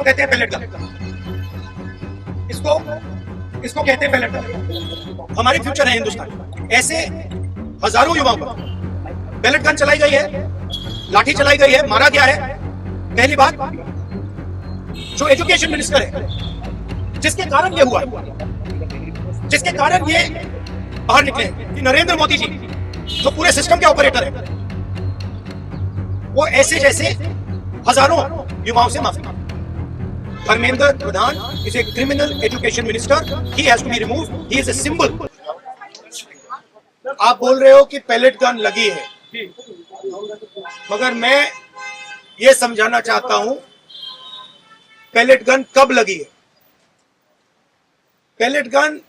कहते हैं pellet gun. इसको कहते हैं पैलेट गन। हमारी फ्यूचर है हिंदुस्तान। ऐसे हजारों युवाओं पर पैलेट गन चलाई गई है, लाठी चलाई गई है, मारा गया है। पहली बात, जो एजुकेशन मिनिस्टर है, जिसके कारण ये हुआ, जिसके कारण ये बाहर निकले कि नरेंद्र मोदी जी जो पूरे सिस्टम के ऑपरेटर है, वो ऐसे जैसे हजारों युवाओं से माफी मांगे। Dharmendra Pradhan is a criminal education minister, he has to be removed, he is a symbol. आप बोल रहे हो कि पैलेट गन लगी है, मगर मैं ये समझाना चाहता हूं पैलेट गन कब लगी है। पैलेट गन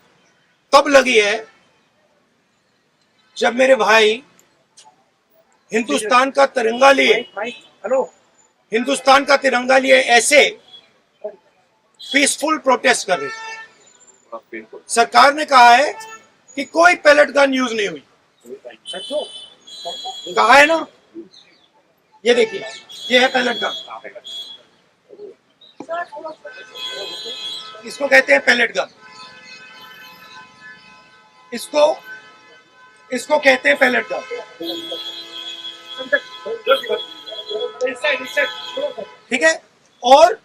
तब लगी है जब मेरे भाई हिंदुस्तान का तिरंगा लिए, हिंदुस्तान का तिरंगा लिए ऐसे पीसफुल प्रोटेस्ट कर रहे थे। सरकार ने कहा है कि कोई पैलेट गन यूज नहीं हुई। कहा है ना, ये देखिए, ये है पैलेट गन। इसको कहते हैं पैलेट गन। इसको कहते हैं पैलेट गन। ठीक है, और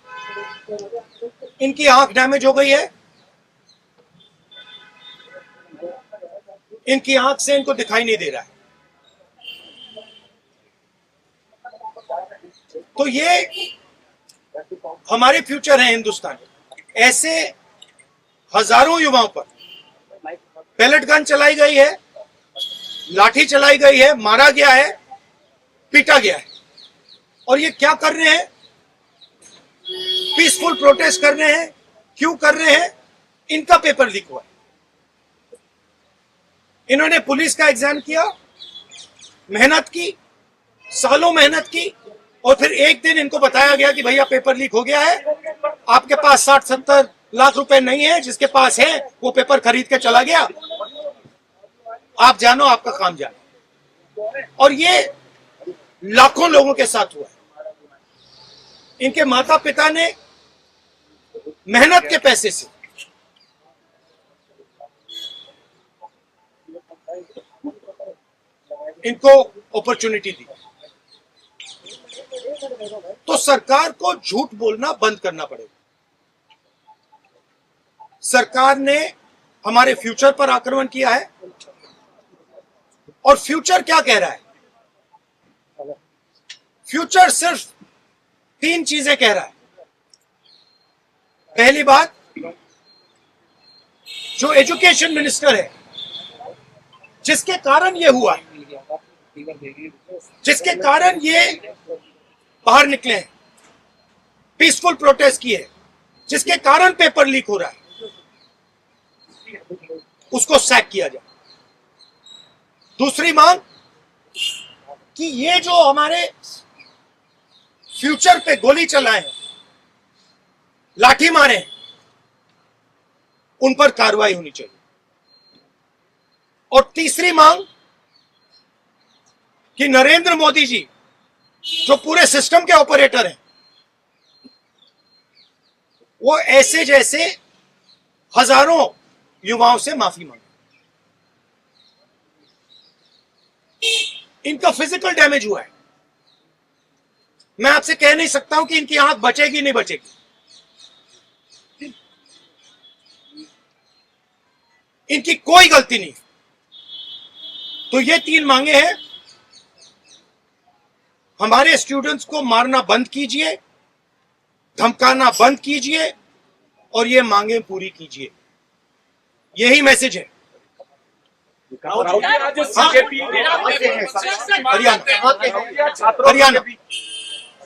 इनकी आंख डैमेज हो गई है, इनकी आंख से इनको दिखाई नहीं दे रहा है। तो ये हमारे फ्यूचर है हिंदुस्तान। ऐसे हजारों युवाओं पर पैलेट गन चलाई गई है, लाठी चलाई गई है, मारा गया है, पीटा गया है। और ये क्या कर रहे हैं? पीसफुल प्रोटेस्ट कर रहे हैं। क्यों कर रहे हैं? इनका पेपर लीक हुआ है। इन्होंने पुलिस का एग्जाम किया, मेहनत की, सालों मेहनत की, और फिर एक दिन इनको बताया गया कि भैया पेपर लीक हो गया है, आपके पास 60-70 लाख रुपए नहीं है, जिसके पास है वो पेपर खरीद के चला गया, आप जानो, आपका काम जानो। और ये लाखों लोगों के साथ हुआ है। इनके माता पिता ने मेहनत के पैसे से इनको अपॉर्चुनिटी दी। तो सरकार को झूठ बोलना बंद करना पड़ेगा। सरकार ने हमारे फ्यूचर पर आक्रमण किया है, और फ्यूचर क्या कह रहा है? फ्यूचर सिर्फ 3 चीजें कह रहा है। पहली बात, जो एजुकेशन मिनिस्टर है, जिसके कारण ये हुआ, जिसके कारण ये बाहर निकले हैं, पीसफुल प्रोटेस्ट किए, जिसके कारण पेपर लीक हो रहा है, उसको सैक किया जाए। दूसरी मांग कि ये जो हमारे फ्यूचर पे गोली चलाए, लाठी मारे, उन पर कार्रवाई होनी चाहिए। और तीसरी मांग कि नरेंद्र मोदी जी जो पूरे सिस्टम के ऑपरेटर हैं, वो ऐसे जैसे हजारों युवाओं से माफी मांगे। इनका फिजिकल डैमेज हुआ है। मैं आपसे कह नहीं सकता हूं कि इनकी आंख बचेगी नहीं बचेगी। इनकी कोई गलती नहीं। तो ये 3 मांगे हैं। हमारे स्टूडेंट्स को मारना बंद कीजिए, धमकाना बंद कीजिए, और ये मांगे पूरी कीजिए। यही मैसेज है। हरियाणा।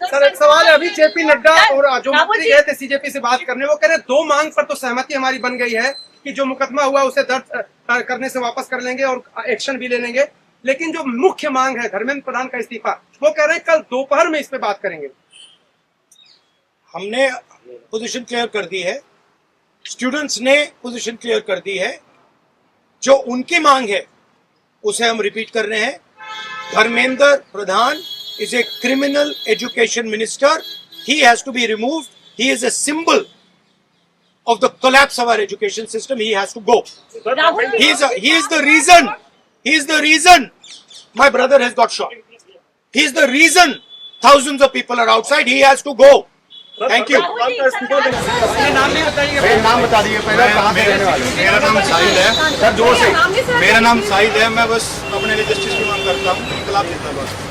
सर, एक सवाल है। अभी जेपी नड्डा और जो मंत्री गए थे सीजेपी से बात करने, वो कह रहे 2 मांग पर तो सहमति हमारी बन गई है कि जो मुकदमा हुआ उसे दर्ज करने से वापस कर लेंगे और एक्शन भी ले लेंगे, लेकिन जो मुख्य मांग है धर्मेंद्र प्रधान का इस्तीफा, वो कह रहे हैं कल दोपहर में इस पे बात करेंगे। हमने पोजीशन क्लियर कर दी है, स्टूडेंट्स ने पोजीशन क्लियर कर दी है। जो उनकी मांग है उसे हम रिपीट कर रहे हैं। Dharmendra Pradhan is a criminal education minister. He has to be removed. he is a symbol of the collapse of our education system. He has to go. He is the reason my brother has got shot. He is the reason thousands of people are outside. He has to go. Thank you. नाम नहीं बताइए। नाम बता दीजिए पहले, कहाँ के रहने वाले? मेरा नाम साहिल है सर जोर से। मेरा नाम साहिल है। मैं बस अपने लिए जस्टिस की मांग करता हूँ, इनकलाब जिंदाबाद।